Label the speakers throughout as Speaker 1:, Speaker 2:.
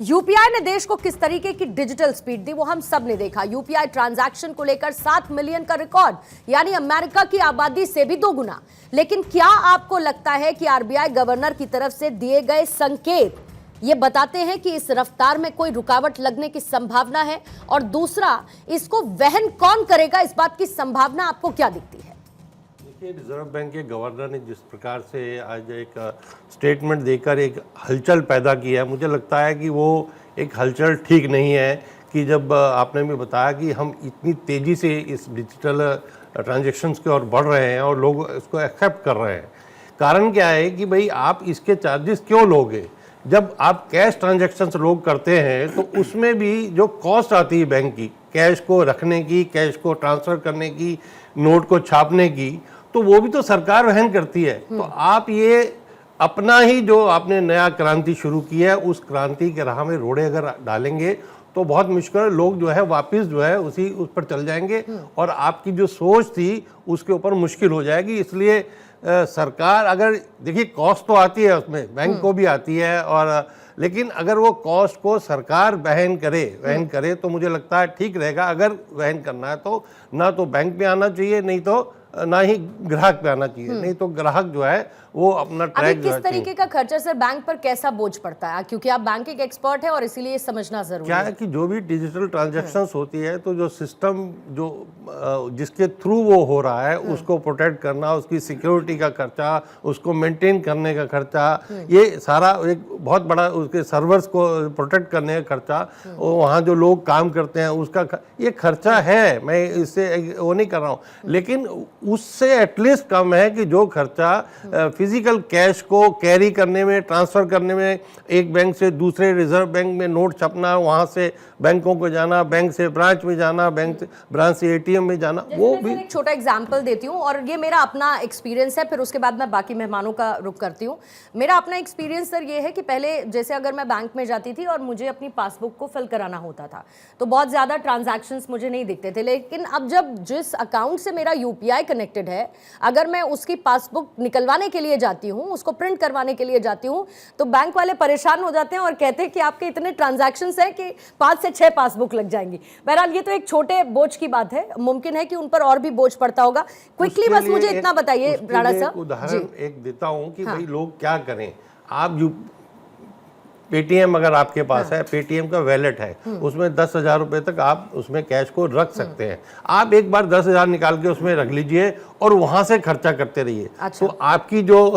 Speaker 1: UPI ने देश को किस तरीके की डिजिटल स्पीड दी वो हम सब ने देखा। यूपीआई ट्रांजैक्शन को लेकर 7 मिलियन का रिकॉर्ड, यानी अमेरिका की आबादी से भी 2 गुना। लेकिन क्या आपको लगता है कि आरबीआई गवर्नर की तरफ से दिए गए संकेत ये बताते हैं कि इस रफ्तार में कोई रुकावट लगने की संभावना है? और दूसरा, इसको वहन कौन करेगा, इस बात की संभावना आपको क्या दिखती है?
Speaker 2: रिजर्व बैंक के गवर्नर ने जिस प्रकार से आज एक स्टेटमेंट देकर एक हलचल पैदा की है, मुझे लगता है कि वो एक हलचल ठीक नहीं है। कि जब आपने भी बताया कि हम इतनी तेज़ी से इस डिजिटल ट्रांजैक्शंस की ओर बढ़ रहे हैं और लोग इसको एक्सेप्ट कर रहे हैं, कारण क्या है कि भाई आप इसके चार्जेस क्यों लोगे? जब आप कैश ट्रांजैक्शंस लोग करते हैं तो उसमें भी जो कॉस्ट आती है बैंक की, कैश को रखने की, कैश को ट्रांसफ़र करने की, नोट को छापने की, तो वो भी तो सरकार वहन करती है। तो आप ये अपना ही जो आपने नया क्रांति शुरू की है, उस क्रांति के राह में रोड़े अगर डालेंगे तो बहुत मुश्किल, लोग जो है वापस जो है उस पर चल जाएंगे और आपकी जो सोच थी उसके ऊपर मुश्किल हो जाएगी। इसलिए सरकार, अगर देखिए कॉस्ट तो आती है उसमें, बैंक को भी आती है, और लेकिन अगर वो कॉस्ट को सरकार वहन करे तो मुझे लगता है ठीक रहेगा। अगर वहन करना है तो ना तो बैंक पे आना चाहिए, नहीं तो ना ही ग्राहक पे आना चाहिए, नहीं तो ग्राहक जो है वो अपना ट्रैक
Speaker 1: किस तरीके का खर्चा सर बैंक पर कैसा बोझ पड़ता है? क्योंकि आप बैंकिंग एक्सपर्ट है और इसीलिए समझना जरूरी
Speaker 2: क्या है कि जो भी डिजिटल ट्रांजैक्शंस होती है तो जो सिस्टम जो जिसके थ्रू वो हो रहा है उसको प्रोटेक्ट करना, उसकी सिक्योरिटी का खर्चा, उसको मेंटेन करने का खर्चा, ये सारा एक बहुत बड़ा, उसके सर्वर्स को प्रोटेक्ट करने का खर्चा, वहाँ जो लोग काम करते हैं उसका ये खर्चा है। मैं इससे वो नहीं कर रहा हूँ, लेकिन उससे एटलीस्ट कम है कि जो खर्चा फिजिकल कैश को कैरी करने में, ट्रांसफ़र करने में, एक बैंक से दूसरे रिजर्व बैंक में नोट छपना, वहाँ से बैंकों को जाना, बैंक से ब्रांच में जाना, ब्रांच से एटीएम में जाना, वो भी।
Speaker 1: एक छोटा एग्जांपल देती हूँ और ये मेरा अपना एक्सपीरियंस है, फिर उसके बाद मैं बाकी मेहमानों का रुख करती हूँ। मेरा अपना एक्सपीरियंस सर ये है कि पहले जैसे अगर मैं बैंक में जाती थी और मुझे अपनी पासबुक को फिल कराना होता था तो बहुत ज़्यादा ट्रांजैक्शंस मुझे नहीं दिखते थे। लेकिन अब जब जिस अकाउंट से मेरा यूपीआई कनेक्टेड है, अगर मैं उसकी पासबुक निकलवाने के लिए जाती हूँ, उसको प्रिंट करवाने के लिए जाती हूँ, तो बैंक वाले परेशान हो जाते हैं और कहते हैं कि आपके इतने ट्रांजैक्शंस हैं कि 5 से 6 पासबुक लग जाएंगी। बहरहाल ये तो एक छोटे बोझ की बात है, मुमकिन है कि उन पर और भी बोझ पड़ता होगा। क्विकली बस मुझे इतना बताइए राणा साहब।
Speaker 2: उदाहरण एक देता हूं कि भाई लोग क्या करें। आप पेटीएम अगर आपके पास है, पेटीएम का वैलेट है, उसमें 10,000 रुपए तक आप उसमें कैश को रख सकते हैं। आप एक बार 10,000 निकाल के उसमें रख लीजिए और वहां से खर्चा करते रहिए।
Speaker 1: अच्छा।
Speaker 2: तो आपकी जो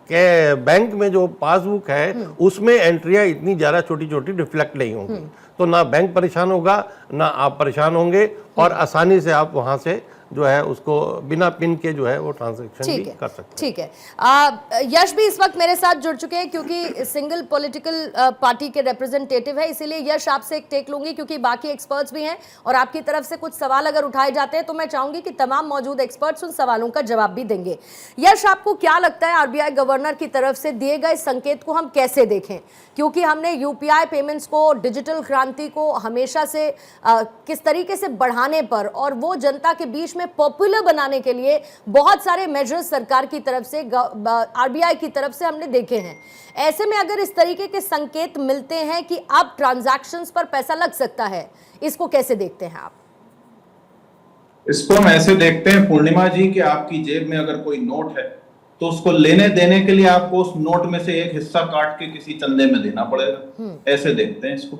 Speaker 2: बैंक में जो पासबुक है उसमें एंट्रियां इतनी ज़्यादा छोटी छोटी रिफ्लेक्ट नहीं होंगी, तो ना बैंक परेशान होगा, ना आप परेशान होंगे, और आसानी से आप वहां से जो है उसको बिना पिन के जो है वो ट्रांजैक्शन भी कर सकते हैं।
Speaker 1: ठीक है। यश भी इस वक्त मेरे साथ जुड़ चुके हैं क्योंकि सिंगल पॉलिटिकल पार्टी के रिप्रेजेंटेटिव है, इसीलिए यश आपसे एक टेक लूंगी क्योंकि बाकी एक्सपर्ट्स भी हैं और आपकी तरफ से कुछ सवाल अगर उठाए जाते हैं तो मैं चाहूंगी कि तमाम मौजूद एक्सपर्ट्स उन सवालों का जवाब भी देंगे। यश, आपको क्या लगता है आरबीआई गवर्नर की तरफ से दिए गए संकेत को हम कैसे देखें? क्योंकि हमने यूपीआई पेमेंट्स को, डिजिटल क्रांति को हमेशा से किस तरीके से बढ़ाने पर और वो जनता के बीच में पॉपुलर बनाने के लिए बहुत सारे मेजर्स सरकार की तरफ से, आरबीआई की तरफ से हमने देखे हैं। ऐसे में अगर इस तरीके के संकेत मिलते हैं कि अब ट्रांजैक्शंस पर पैसा लग सकता है, इसको कैसे देखते हैं आप?
Speaker 3: इसको हम ऐसे देखते हैं पूर्णिमा जी कि आपकी जेब में अगर कोई नोट है तो उसको लेने देने के लिए आपको उस नोट में से एक हिस्सा काट के किसी चंदे में देना पड़ेगा। ऐसे देखते हैं इसको।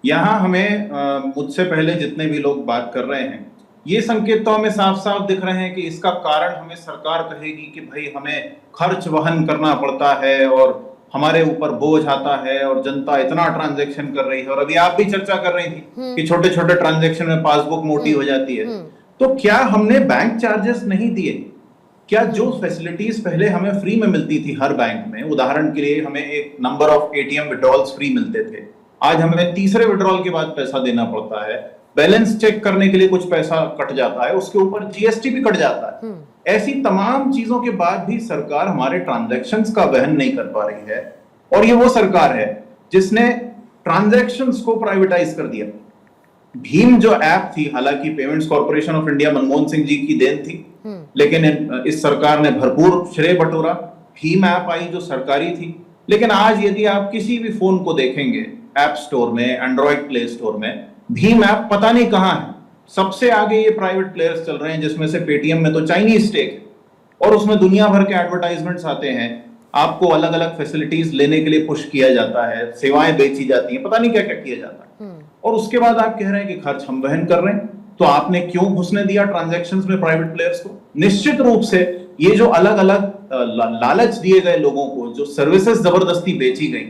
Speaker 3: यहाँ हमें मुझसे पहले जितने भी लोग बात कर रहे हैं, ये संकेत तो हमें साफ साफ दिख रहे हैं कि इसका कारण हमें सरकार कहेगी कि भाई हमें खर्च वहन करना पड़ता है और हमारे ऊपर बोझ आता है और जनता इतना ट्रांजैक्शन कर रही है। और अभी आप भी चर्चा कर रही थी कि छोटे छोटे ट्रांजैक्शन में पासबुक मोटी हो जाती है। तो क्या हमने बैंक चार्जेस नहीं दिए? क्या जो फैसिलिटीज पहले हमें फ्री में मिलती थी हर बैंक में, उदाहरण के लिए हमें एक number of ATM withdrawals free मिलते थे, आज हमें तीसरे विड्रॉल के बाद पैसा देना पड़ता है। बैलेंस चेक करने के लिए कुछ पैसा कट जाता है, उसके ऊपर जीएसटी भी कट जाता है। ऐसी तमाम चीजों के बाद भी सरकार हमारे ट्रांजैक्शंस का वहन नहीं कर पा रही है। और ये वो सरकार है जिसने ट्रांजैक्शंस को प्राइवेटाइज कर दिया। भीम जो ऐप थी, हालांकि payments corporation of India Manmohan Singh ji की देन थी, लेकिन इस सरकार ने भरपूर श्रेय बटोरा। भीम ऐप आई जो सरकारी थी, लेकिन आज यदि आप किसी भी फोन को देखेंगे ऐप स्टोर में, एंड्रॉइड प्ले स्टोर में, भीम ऐप पता नहीं कहां है। सबसे आगे ये प्राइवेट प्लेयर्स चल रहे हैं, जिसमें से पेटीएम में तो चाइनीज स्टेक है और उसमें दुनिया भर के एडवर्टाइजमेंट्स आते हैं, आपको अलग अलग फैसिलिटीज लेने के लिए पुश किया जाता है, सेवाएं बेची जाती हैं, पता नहीं क्या क्या किया जाता है। और उसके बाद आप कह रहे हैं कि खर्च हम वहन कर रहे हैं, तो आपने क्यों घुसने दिया ट्रांजैक्शंस में प्राइवेट प्लेयर्स को? निश्चित रूप से ये जो अलग अलग लालच दिए गए लोगों को, जो सर्विसेज जबरदस्ती बेची गई,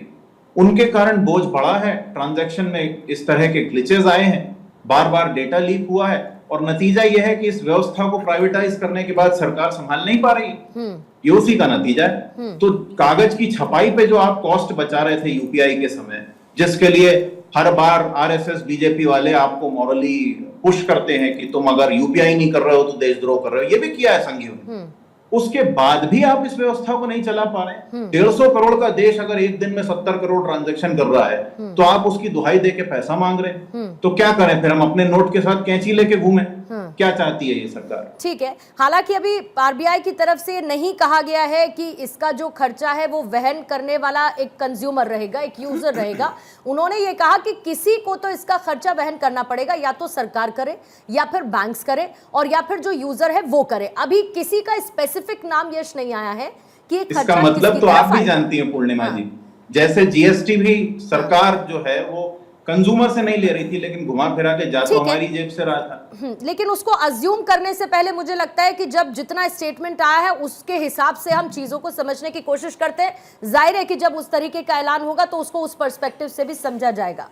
Speaker 3: उनके कारण बोझ बढ़ा है। ट्रांजैक्शन में इस तरह के ग्लिचेस आए हैं, बार बार डेटा लीक हुआ है, और नतीजा यह है कि इस व्यवस्था को प्राइवेटाइज करने के बाद सरकार संभाल नहीं पा रही है। ये उसी का नतीजा है। तो कागज की छपाई पे जो आप कॉस्ट बचा रहे थे यूपीआई के समय, जिसके लिए हर बार आरएसएस बीजेपी वाले आपको मॉरली पुश करते हैं कि तुम अगर यूपीआई नहीं कर रहे हो तो देशद्रोह कर रहे हो, ये भी किया है संघियों ने, उसके बाद भी आप इस व्यवस्था को नहीं चला पा रहे। 150 करोड़ का देश अगर एक दिन में 70 करोड़ ट्रांजैक्शन कर रहा है, तो आप उसकी दुहाई दे के पैसा मांग रहे हैं। तो क्या करें फिर, हम अपने नोट के साथ कैंची लेके घूमें? क्या चाहती है ये सरकार?
Speaker 1: ठीक है, हालांकि अभी आरबीआई की तरफ से नहीं कहा गया है कि इसका जो खर्चा है वो वहन करने वाला एक कंज्यूमर रहेगा, एक यूजर रहेगा। उन्होंने ये कहा कि किसी को तो इसका खर्चा वहन करना पड़ेगा, या तो सरकार करे या फिर बैंक्स करे और या फिर जो यूजर है वो करे। अभी किसी का स्पेसिफिक नाम यश नहीं आया है कि
Speaker 3: इसका मतलब तो आप भी जानती हैं पूर्णिमा जी, जैसे जीएसटी भी सरकार जो है वो कंज्यूमर से नहीं ले रही थी, लेकिन घुमा फिरा के जा तो हमारी जेब से रहा था।
Speaker 1: लेकिन उसको अज्यूम करने से पहले मुझे लगता है कि जब जितना स्टेटमेंट आया है उसके हिसाब से हम चीजों को समझने की कोशिश करते हैं। जाहिर है कि जब उस तरीके का ऐलान होगा तो उसको उस पर्सपेक्टिव से भी समझा जाएगा।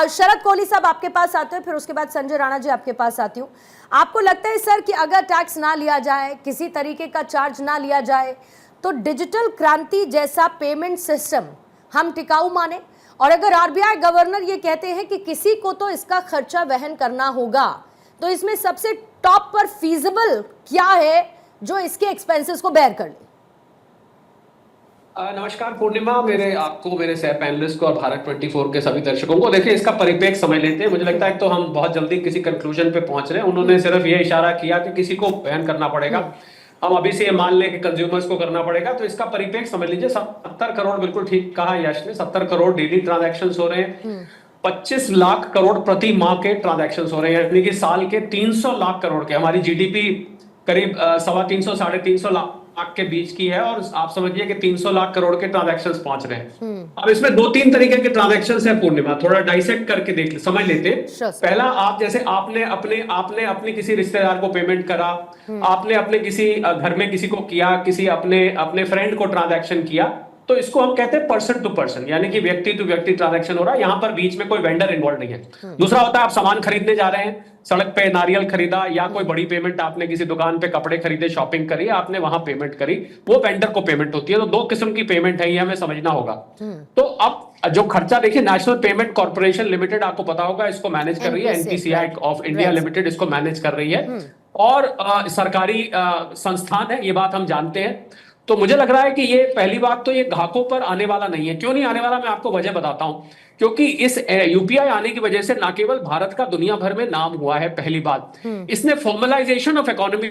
Speaker 1: शरद कोहली साहब आपके पास आते हैं, फिर उसके बाद संजय राणा जी आपके पास आती हूँ। आपको लगता है सर कि अगर टैक्स ना लिया जाए, किसी तरीके का चार्ज ना लिया जाए, तो डिजिटल क्रांति जैसा पेमेंट सिस्टम हम टिकाऊ माने? और अगर आरबीआई गवर्नर ये कहते हैं कि किसी को तो इसका खर्चा वहन करना होगा, तो इसमें सबसे टॉप पर फीजिबल क्या है जो इसके एक्सपेंसेस को बेयर कर ले?
Speaker 4: नमस्कार पूर्णिमा, आपको, मेरे सह पैनलिस्ट को और भारत 24 के सभी दर्शकों को। देखिए, इसका परिप्रेक्ष्य समझ लेते हैं। मुझे लगता है तो हम बहुत जल्दी किसी कंक्लूजन पे पहुंच रहे हैं। उन्होंने सिर्फ ये इशारा किया कि किसी को वहन करना पड़ेगा, हम अभी से ये मान लें कि कंज्यूमर्स को करना पड़ेगा। तो इसका परिप्रेक्ष्य समझ लीजिए। 70 करोड़, बिल्कुल ठीक कहा यश ने, 70 करोड़ डेली ट्रांजैक्शंस हो रहे हैं। 25 लाख करोड़ प्रति माह के ट्रांजैक्शंस हो रहे हैं, यानी कि साल के 300 लाख करोड़ के। हमारी जीडीपी करीब 325 साढ़े 300 लाख के बीच की है, और आप समझिए कि 300 लाख करोड़ के ट्रांजैक्शंस पहुंच रहे हैं। अब इसमें 2-3 तरीके के ट्रांजैक्शंस हैं पूर्णिमा, थोड़ा डाइसेक्ट करके समझ लेते हैं। पहला, आप जैसे आपने अपने किसी रिश्तेदार को पेमेंट करा, आपने अपने किसी घर में किसी को किया, किसी अपने फ्रेंड को ट्रांजैक्शन किया, तो इसको हम कहते हैं पर्सन टू पर्सन, यानी कि व्यक्ति टू व्यक्ति ट्रांजैक्शन हो रहा है। यहां पर बीच में कोई वेंडर इन्वॉल्व नहीं है। दूसरा होता है, आप सामान खरीदने जा रहे हैं, सड़क पे नारियल खरीदा या कोई बड़ी पेमेंट, आपने किसी दुकान पे कपड़े खरीदे, शॉपिंग करी, आपने वहां पेमेंट करी, वो वेंडर को पेमेंट होती है। तो 2 किस्म की पेमेंट है, ये हमें समझना होगा। तो अब जो खर्चा, देखिए, नेशनल पेमेंट कॉर्पोरेशन लिमिटेड, आपको पता होगा, इसको मैनेज कर रही है। एनपीसीआई ऑफ इंडिया लिमिटेड इसको मैनेज कर रही है, और सरकारी संस्थान है, ये बात हम जानते हैं। तो मुझे लग रहा है कि ये पहली बात तो ये ग्राहकों पर आने वाला नहीं है। क्यों नहीं आने वाला, मैं आपको वजह बताता हूं। क्योंकि इस यूपीआई आने की वजह से न केवल भारत का दुनिया भर में नाम हुआ है, पहली बात, इसने फॉर्मलाइजेशन ऑफ इकोनॉमी,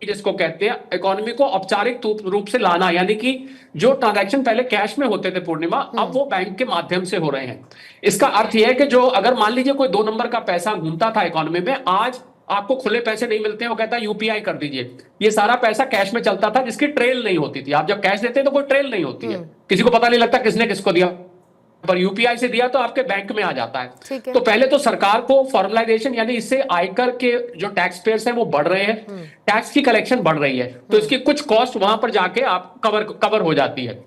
Speaker 4: जिसको कहते हैं, इकोनॉमी को औपचारिक रूप से लाना, यानी कि जो ट्रांजैक्शन पहले कैश में होते थे पूर्णिमा, अब वो बैंक के माध्यम से हो रहे हैं। इसका अर्थ यह है कि जो, अगर मान लीजिए कोई 2 नंबर का पैसा घूमता था इकोनॉमी में, आज आपको खुले पैसे नहीं मिलते हैं, वो कहता है यूपीआई कर दीजिए। ये सारा पैसा कैश में चलता था, जिसकी ट्रेल नहीं होती थी। आप जब कैश देते हैं तो कोई ट्रेल नहीं होती है, किसी को पता नहीं लगता किसने किसको दिया, पर यूपीआई से दिया तो आपके बैंक में आ जाता है। तो पहले तो सरकार को फॉर्मलाइजेशन, यानी इससे आयकर के जो टैक्स पेयर्स हैं वो बढ़ रहे हैं, टैक्स की कलेक्शन बढ़ रही है, तो इसकी कुछ कॉस्ट वहां पर जाके आप कवर हो जाती है।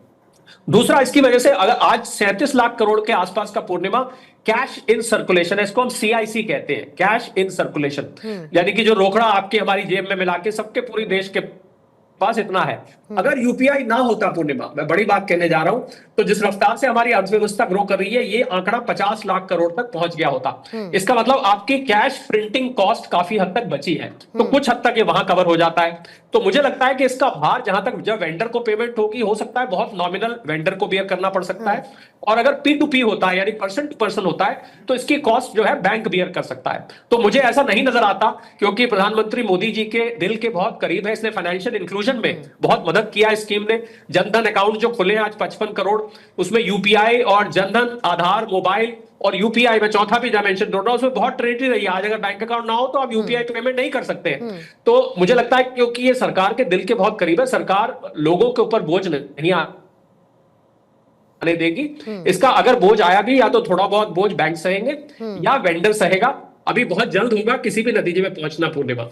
Speaker 4: दूसरा, इसकी वजह से अगर आज 37 लाख करोड़ के आसपास का पूर्णिमा कैश इन सर्कुलेशन है, इसको हम सीआईसी कहते हैं, कैश इन सर्कुलेशन, यानी कि जो रोकड़ा आपके हमारी जेब में मिला के सबके पूरी देश के पास इतना है। अगर यूपीआई ना होता पूर्णिमा, मैं बड़ी बात कहने जा रहा हूं, तो जिस रफ्तार से हमारी अर्थव्यवस्था ग्रो कर रही है, ये आंकड़ा 50 लाख करोड़ तक पहुंच गया होता। इसका मतलब आपकी कैश प्रिंटिंग कॉस्ट काफी हद तक बची है, तो कुछ हद तक ये वहां कवर हो जाता है। तो मुझे लगता है कि इसका भार जहां तक जब वेंडर को पेमेंट होगी, हो सकता है बहुत नॉमिनल वेंडर को बियर करना पड़ सकता है, और अगर P2P होता है यानी पर्सन टू पर्सन होता है तो इसकी कॉस्ट जो है बैंक बियर कर सकता है। तो मुझे ऐसा नहीं नजर आता, क्योंकि प्रधानमंत्री मोदी जी के दिल के बहुत करीब है, इसने फाइनेंशियल इंक्लूजन में बहुत मदद किया। इस स्कीम ने जनधन अकाउंट जो खुले आज 55 करोड़, उसमें यूपीआई और जनधन, आधार, मोबाइल और यूपीआई में चौथा भी डायमेंशन जोड़ रहा हूं, उसमें बहुत ट्रेनिटी रही है। आज अगर बैंक अकाउंट ना हो तो आप यूपीआई पेमेंट नहीं कर सकते। तो मुझे लगता है क्योंकि ये सरकार के दिल के बहुत करीब है, सरकार लोगों के ऊपर बोझ नहीं आने देगी। इसका अगर बोझ आया भी, या तो थोड़ा बहुत बोझ बैंक सहेंगे या वेंडर सहेगा। अभी बहुत जल्द होगा किसी भी नतीजे में पहुंचना पूर्णिमा।